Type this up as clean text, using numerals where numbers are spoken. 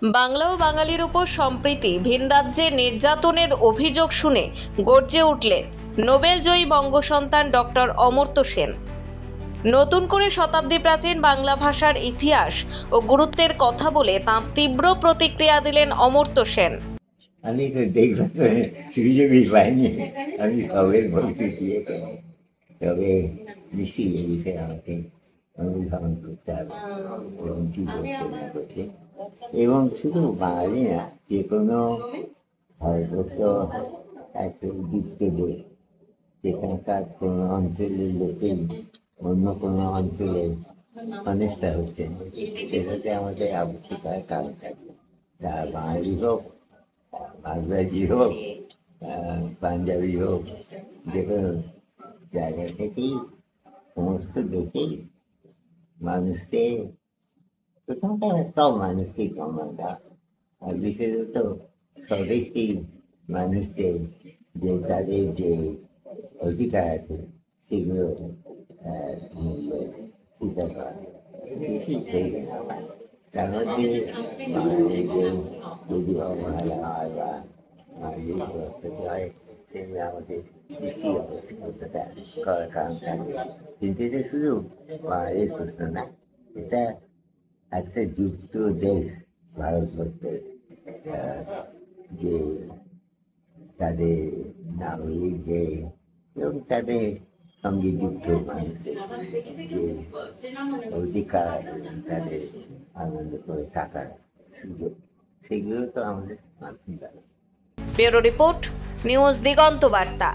বাংলা ও বাঙালির উপর সম্প্রীতি ভিন রাজ্যে নির্যাতনের অভিযোগ শুনে গর্জে উঠলেন নোবেলজয়ী বঙ্গসন্তান ডক্টর অমর্ত্য সেন। নতুন করে শতাব্দী প্রাচীন বাংলা ভাষার ইতিহাস ও গুরুত্বের কথা বলে তাঁর তীব্র প্রতিক্রিয়া দিলেন অমর্ত্য সেন। আমি তো দেখবার সুযোগই পাইনি। আমি খবর বলতে চেয়েছিলাম, তবে নিশ্চয়ই এই বিষয়ে আমাকে অনুধাবন করতে হবে এবং কি করতে না করতে। এবং শুধু বাঙালি না, যে কোনো ভারতবর্ষ একটা উদ্দিষ্ট দেশ, সেখানকার কোনো অঞ্চলের লোকেই অন্য কোনো অঞ্চলের অনিষ্টা হচ্ছে, সেটাতে আমাদের আবশ্যকতার কারণ থাকবে। তা বাঙালি হোক, বাংলাদেশি হোক, পাঞ্জাবি হোক, যে কোনো জায়গা থেকেই সমস্ত দেশেই মানুষকে, প্রথমটা সব মানুষকেই সম্মান দেওয়া, আর বিশেষত স্বদেশী মানুষকে যে তাদের যে অধিকার আছে সেগুলো মূল্য স্বীকার করা বেশি প্রয়োজন আমার। তার মধ্যে বাঙালিদের যদি অবহেলা হয় বা বাঙালির ব্যবস্থা হয়, সেগুলো আমাদের কৃষি অবস্থাটা করার কারণ থাকবে। কিন্তু এটা শুধু বাঙালির প্রশ্ন না, এটা একটা যুক্ত দেশ ভারতবর্ষের, যে তাদের নাগরিক যে এবং তাদের সঙ্গে যুক্ত মানুষদের যে অধিকার এবং তাদের আনন্দ করে থাকার সুযোগ, সেগুলো তো আমাদের মানতে হবে। ব্যুরো রিপোর্ট, নিউজ দিগন্ত বার্তা।